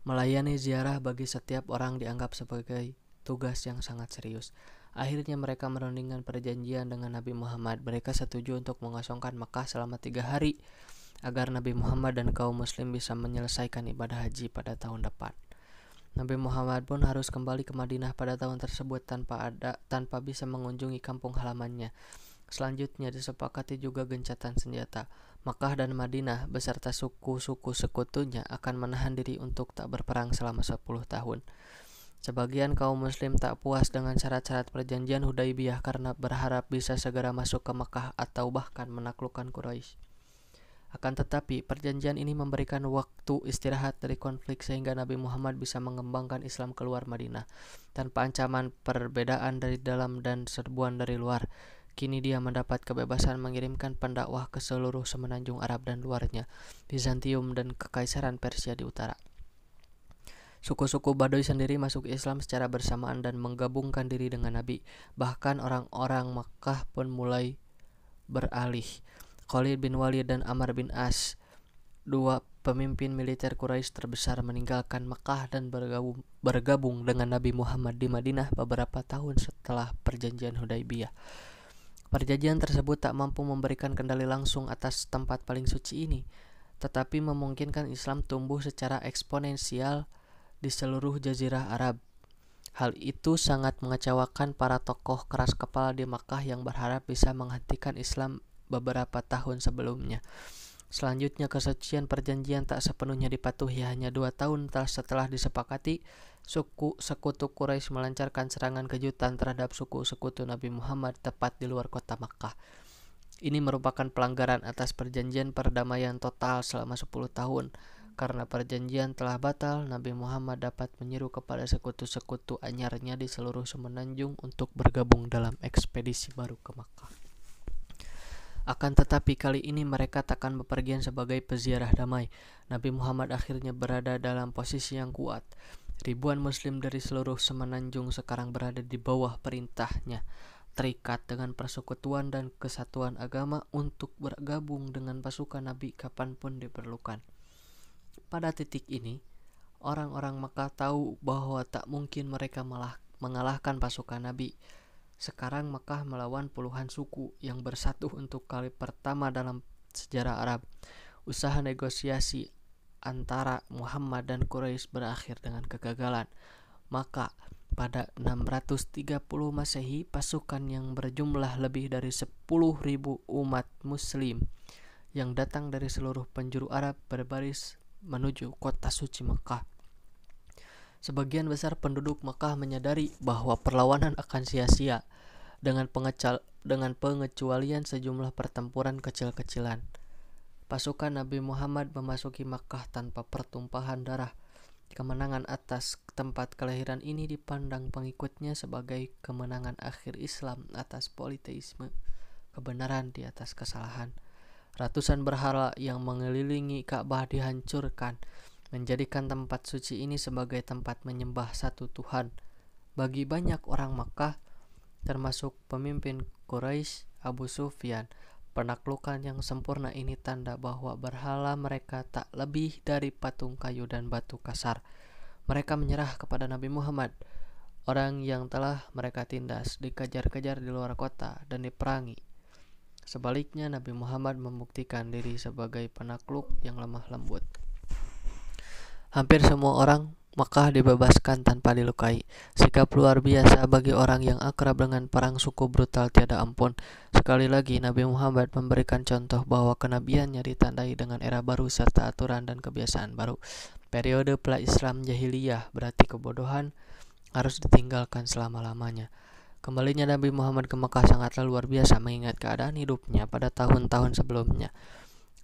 melayani ziarah bagi setiap orang dianggap sebagai tugas yang sangat serius. Akhirnya mereka merundingkan perjanjian dengan Nabi Muhammad. Mereka setuju untuk mengosongkan Makkah selama 3 hari agar Nabi Muhammad dan kaum muslim bisa menyelesaikan ibadah haji pada tahun depan. Nabi Muhammad pun harus kembali ke Madinah pada tahun tersebut tanpa bisa mengunjungi kampung halamannya. Selanjutnya disepakati juga gencatan senjata. Makkah dan Madinah beserta suku-suku sekutunya akan menahan diri untuk tak berperang selama 10 tahun. Sebagian kaum muslim tak puas dengan syarat-syarat perjanjian Hudaibiyah karena berharap bisa segera masuk ke Makkah atau bahkan menaklukkan Quraisy. Akan tetapi, perjanjian ini memberikan waktu istirahat dari konflik sehingga Nabi Muhammad bisa mengembangkan Islam keluar Madinah tanpa ancaman perbedaan dari dalam dan serbuan dari luar. Kini dia mendapat kebebasan mengirimkan pendakwah ke seluruh semenanjung Arab dan luarnya, Bizantium dan Kekaisaran Persia di utara. Suku-suku Baduy sendiri masuk Islam secara bersamaan dan menggabungkan diri dengan Nabi. Bahkan orang-orang Makkah pun mulai beralih. Khalid bin Walid dan Amr bin As, dua pemimpin militer Quraisy terbesar, meninggalkan Makkah dan bergabung dengan Nabi Muhammad di Madinah beberapa tahun setelah perjanjian Hudaibiyah. Perjanjian tersebut tak mampu memberikan kendali langsung atas tempat paling suci ini, tetapi memungkinkan Islam tumbuh secara eksponensial di seluruh jazirah Arab. Hal itu sangat mengecewakan para tokoh keras kepala di Makkah yang berharap bisa menghentikan Islam beberapa tahun sebelumnya. Selanjutnya, kesucian perjanjian tak sepenuhnya dipatuhi. Hanya 2 tahun setelah disepakati, suku sekutu Quraisy melancarkan serangan kejutan terhadap suku sekutu Nabi Muhammad tepat di luar kota Makkah. Ini merupakan pelanggaran atas perjanjian perdamaian total selama 10 tahun. Karena perjanjian telah batal, Nabi Muhammad dapat menyeru kepada sekutu-sekutu anyarnya di seluruh semenanjung untuk bergabung dalam ekspedisi baru ke Makkah. Akan tetapi kali ini mereka takkan bepergian sebagai peziarah damai. Nabi Muhammad akhirnya berada dalam posisi yang kuat. Ribuan muslim dari seluruh semenanjung sekarang berada di bawah perintahnya, terikat dengan persekutuan dan kesatuan agama untuk bergabung dengan pasukan Nabi kapanpun diperlukan. Pada titik ini, orang-orang Makkah tahu bahwa tak mungkin mereka mengalahkan pasukan Nabi. Sekarang Makkah melawan puluhan suku yang bersatu untuk kali pertama dalam sejarah Arab. Usaha negosiasi antara Muhammad dan Quraisy berakhir dengan kegagalan. Maka pada 630 Masehi, pasukan yang berjumlah lebih dari 10.000 umat muslim yang datang dari seluruh penjuru Arab berbaris menuju kota suci Makkah. Sebagian besar penduduk Makkah menyadari bahwa perlawanan akan sia-sia dengan pengecualian sejumlah pertempuran kecil-kecilan. Pasukan Nabi Muhammad memasuki Makkah tanpa pertumpahan darah. Kemenangan atas tempat kelahiran ini dipandang pengikutnya sebagai kemenangan akhir Islam atas politeisme, kebenaran di atas kesalahan. Ratusan berhala yang mengelilingi Ka'bah dihancurkan, menjadikan tempat suci ini sebagai tempat menyembah satu Tuhan. Bagi banyak orang Makkah, termasuk pemimpin Quraisy Abu Sufyan, penaklukan yang sempurna ini tanda bahwa berhala mereka tak lebih dari patung kayu dan batu kasar. Mereka menyerah kepada Nabi Muhammad. Orang yang telah mereka tindas dikejar-kejar di luar kota dan diperangi. Sebaliknya, Nabi Muhammad membuktikan diri sebagai penakluk yang lemah lembut. Hampir semua orang Makkah dibebaskan tanpa dilukai. Sikap luar biasa bagi orang yang akrab dengan perang suku brutal tiada ampun. Sekali lagi, Nabi Muhammad memberikan contoh bahwa kenabiannya ditandai dengan era baru serta aturan dan kebiasaan baru. Periode pra-Islam jahiliyah berarti kebodohan harus ditinggalkan selama-lamanya. Kembalinya Nabi Muhammad ke Makkah sangatlah luar biasa mengingat keadaan hidupnya pada tahun-tahun sebelumnya.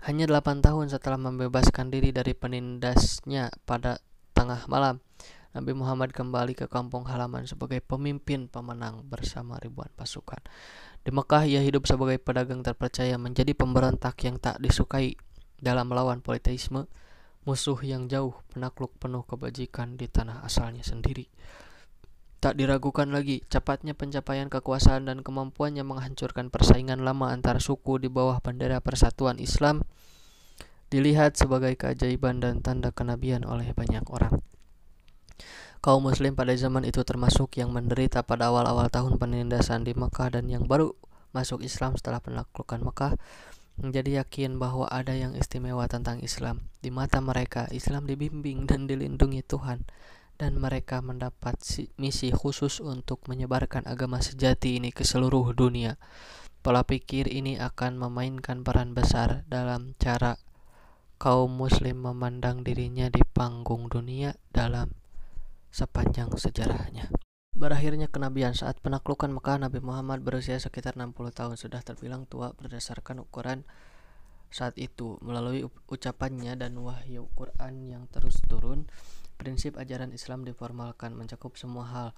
Hanya 8 tahun setelah membebaskan diri dari penindasnya pada tengah malam, Nabi Muhammad kembali ke kampung halaman sebagai pemimpin pemenang bersama ribuan pasukan. Di Makkah ia hidup sebagai pedagang terpercaya, menjadi pemberontak yang tak disukai dalam melawan politeisme, musuh yang jauh, penakluk penuh kebajikan di tanah asalnya sendiri. Tak diragukan lagi, cepatnya pencapaian kekuasaan dan kemampuannya menghancurkan persaingan lama antar suku di bawah bendera Persatuan Islam dilihat sebagai keajaiban dan tanda kenabian oleh banyak orang. Kaum muslim pada zaman itu termasuk yang menderita pada awal-awal tahun penindasan di Mekah, dan yang baru masuk Islam setelah penaklukan Mekah menjadi yakin bahwa ada yang istimewa tentang Islam. Di mata mereka, Islam dibimbing dan dilindungi Tuhan, dan mereka mendapat misi khusus untuk menyebarkan agama sejati ini ke seluruh dunia. Pola pikir ini akan memainkan peran besar dalam cara kaum muslim memandang dirinya di panggung dunia dalam sepanjang sejarahnya. Berakhirnya kenabian saat penaklukan Mekah, Nabi Muhammad berusia sekitar 60 tahun, sudah terbilang tua berdasarkan ukuran saat itu. Melalui ucapannya dan wahyu Quran yang terus turun, prinsip ajaran Islam diformalkan, mencakup semua hal,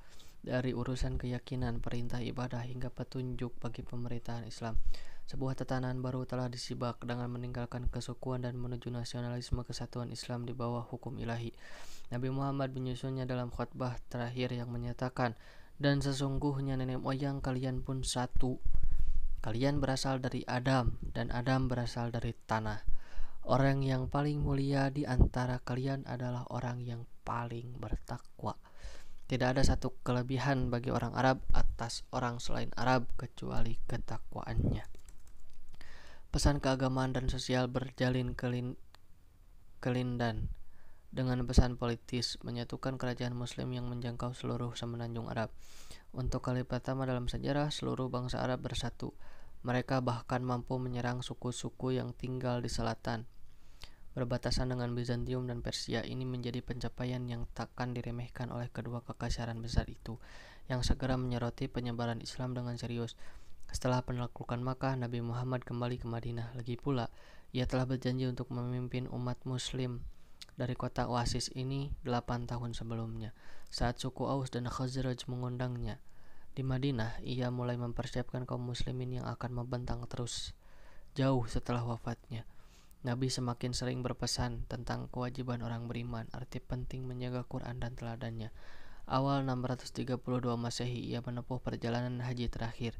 dari urusan keyakinan, perintah ibadah, hingga petunjuk bagi pemerintahan Islam. Sebuah tatanan baru telah disibak dengan meninggalkan kesukuan dan menuju nasionalisme kesatuan Islam di bawah hukum ilahi. Nabi Muhammad menyusunnya dalam khutbah terakhir yang menyatakan, "Dan sesungguhnya nenek moyang kalian pun satu. Kalian berasal dari Adam, dan Adam berasal dari tanah. Orang yang paling mulia di antara kalian adalah orang yang paling bertakwa. Tidak ada satu kelebihan bagi orang Arab atas orang selain Arab kecuali ketakwaannya." Pesan keagamaan dan sosial berjalin kelindan dengan pesan politis, menyatukan kerajaan muslim yang menjangkau seluruh semenanjung Arab. Untuk kali pertama dalam sejarah, seluruh bangsa Arab bersatu. Mereka bahkan mampu menyerang suku-suku yang tinggal di selatan, berbatasan dengan Bizantium dan Persia. Ini menjadi pencapaian yang takkan diremehkan oleh kedua kekaisaran besar itu, yang segera menyoroti penyebaran Islam dengan serius. Setelah penaklukan Makkah, Nabi Muhammad kembali ke Madinah. Lagi pula, ia telah berjanji untuk memimpin umat muslim dari kota oasis ini 8 tahun sebelumnya, saat suku Aus dan Khazraj mengundangnya. Di Madinah, ia mulai mempersiapkan kaum muslimin yang akan membentang terus jauh setelah wafatnya. Nabi semakin sering berpesan tentang kewajiban orang beriman, arti penting menjaga Quran dan teladannya. Awal 632 Masehi, ia menempuh perjalanan haji terakhir.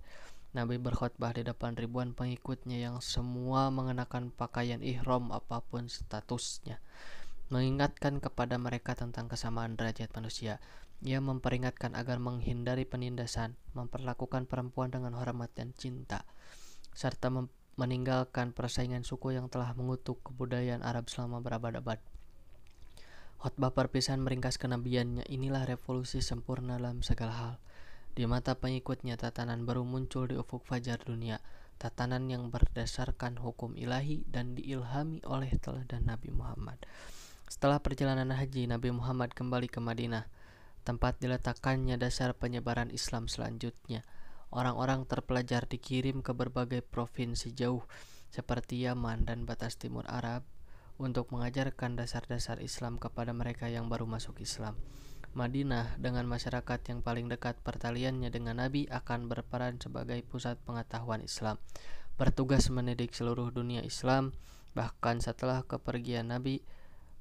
Nabi berkhutbah di depan ribuan pengikutnya yang semua mengenakan pakaian ihram apapun statusnya, mengingatkan kepada mereka tentang kesamaan derajat manusia. Ia memperingatkan agar menghindari penindasan, memperlakukan perempuan dengan hormat dan cinta, serta meninggalkan persaingan suku yang telah mengutuk kebudayaan Arab selama berabad-abad. Khutbah perpisahan meringkas kenabiannya. Inilah revolusi sempurna dalam segala hal. Di mata pengikutnya, tatanan baru muncul di ufuk fajar dunia, tatanan yang berdasarkan hukum ilahi dan diilhami oleh teladan Nabi Muhammad. Setelah perjalanan haji, Nabi Muhammad kembali ke Madinah, tempat diletakkannya dasar penyebaran Islam selanjutnya. Orang-orang terpelajar dikirim ke berbagai provinsi jauh seperti Yaman dan batas timur Arab untuk mengajarkan dasar-dasar Islam kepada mereka yang baru masuk Islam. Madinah dengan masyarakat yang paling dekat pertaliannya dengan Nabi akan berperan sebagai pusat pengetahuan Islam, bertugas mendidik seluruh dunia Islam. Bahkan setelah kepergian Nabi,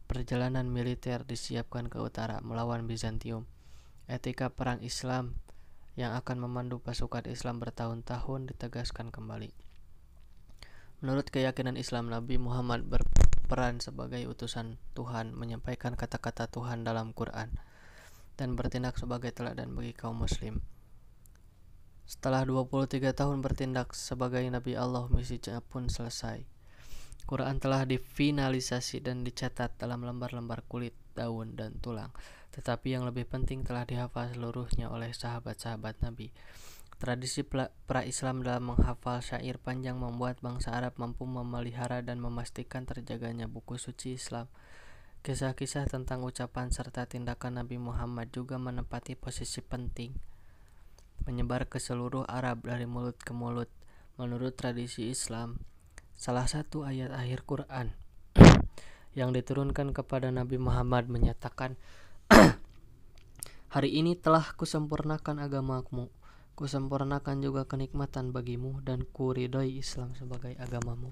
perjalanan militer disiapkan ke utara melawan Bizantium. Etika perang Islam yang akan memandu pasukan Islam bertahun-tahun ditegaskan kembali. Menurut keyakinan Islam, Nabi Muhammad berperan sebagai utusan Tuhan, menyampaikan kata-kata Tuhan dalam Quran, dan bertindak sebagai teladan bagi kaum muslim. Setelah 23 tahun bertindak sebagai Nabi Allah, misinya pun selesai. Quran telah difinalisasi dan dicatat dalam lembar-lembar kulit, daun, dan tulang. Tetapi yang lebih penting telah dihafal seluruhnya oleh sahabat-sahabat Nabi. Tradisi pra-Islam dalam menghafal syair panjang membuat bangsa Arab mampu memelihara dan memastikan terjaganya buku suci Islam. Kisah-kisah tentang ucapan serta tindakan Nabi Muhammad juga menempati posisi penting, menyebar ke seluruh Arab dari mulut ke mulut. Menurut tradisi Islam, salah satu ayat akhir Quran yang diturunkan kepada Nabi Muhammad menyatakan, "Hari ini telah kusempurnakan agamamu, kusempurnakan juga kenikmatan bagimu, dan kuridhoi Islam sebagai agamamu."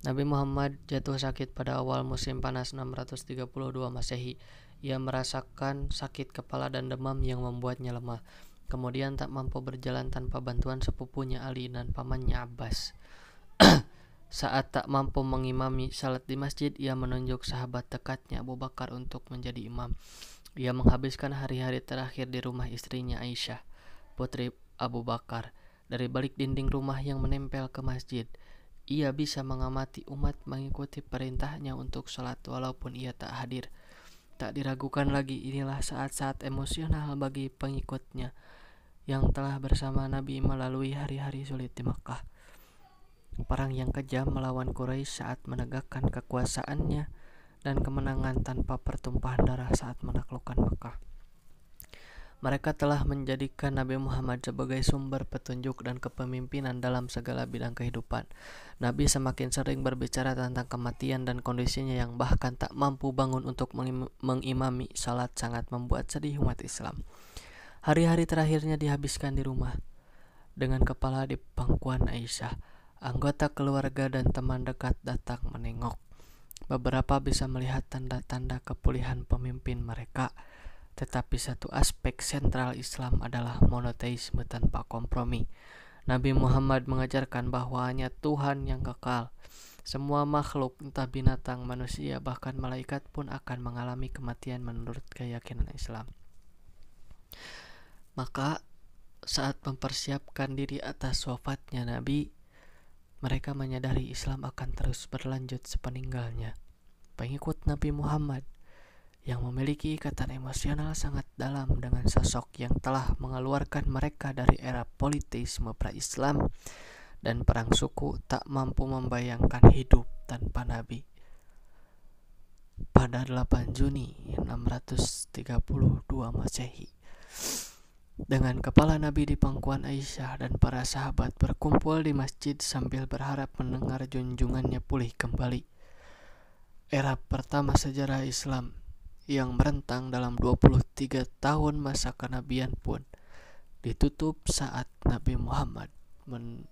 Nabi Muhammad jatuh sakit pada awal musim panas 632 Masehi. Ia merasakan sakit kepala dan demam yang membuatnya lemah. Kemudian tak mampu berjalan tanpa bantuan sepupunya Ali dan pamannya Abbas. Saat tak mampu mengimami salat di masjid, ia menunjuk sahabat dekatnya Abu Bakar untuk menjadi imam. Ia menghabiskan hari-hari terakhir di rumah istrinya Aisyah, putri Abu Bakar. Dari balik dinding rumah yang menempel ke masjid, ia bisa mengamati umat mengikuti perintahnya untuk salat walaupun ia tak hadir. Tak diragukan lagi, inilah saat-saat emosional bagi pengikutnya yang telah bersama Nabi melalui hari-hari sulit di Makkah. Perang yang kejam melawan Quraisy saat menegakkan kekuasaannya dan kemenangan tanpa pertumpahan darah saat menaklukkan Makkah. Mereka telah menjadikan Nabi Muhammad sebagai sumber petunjuk dan kepemimpinan dalam segala bidang kehidupan. Nabi semakin sering berbicara tentang kematian dan kondisinya yang bahkan tak mampu bangun untuk mengimami salat sangat membuat sedih umat Islam. Hari-hari terakhirnya dihabiskan di rumah dengan kepala di pangkuan Aisyah. Anggota keluarga dan teman dekat datang menengok. Beberapa bisa melihat tanda-tanda kepulihan pemimpin mereka, tetapi satu aspek sentral Islam adalah monoteisme tanpa kompromi. Nabi Muhammad mengajarkan bahwa hanya Tuhan yang kekal. Semua makhluk, entah binatang, manusia, bahkan malaikat pun akan mengalami kematian menurut keyakinan Islam. Maka saat mempersiapkan diri atas wafatnya Nabi, mereka menyadari Islam akan terus berlanjut sepeninggalnya. Pengikut Nabi Muhammad yang memiliki ikatan emosional sangat dalam dengan sosok yang telah mengeluarkan mereka dari era politisme pra-Islam dan perang suku tak mampu membayangkan hidup tanpa Nabi. Pada 8 Juni 632 Masehi, dengan kepala Nabi di pangkuan Aisyah dan para sahabat berkumpul di masjid sambil berharap mendengar junjungannya pulih kembali. Era pertama sejarah Islam yang merentang dalam 23 tahun masa kenabian pun ditutup saat Nabi Muhammad mengembuskan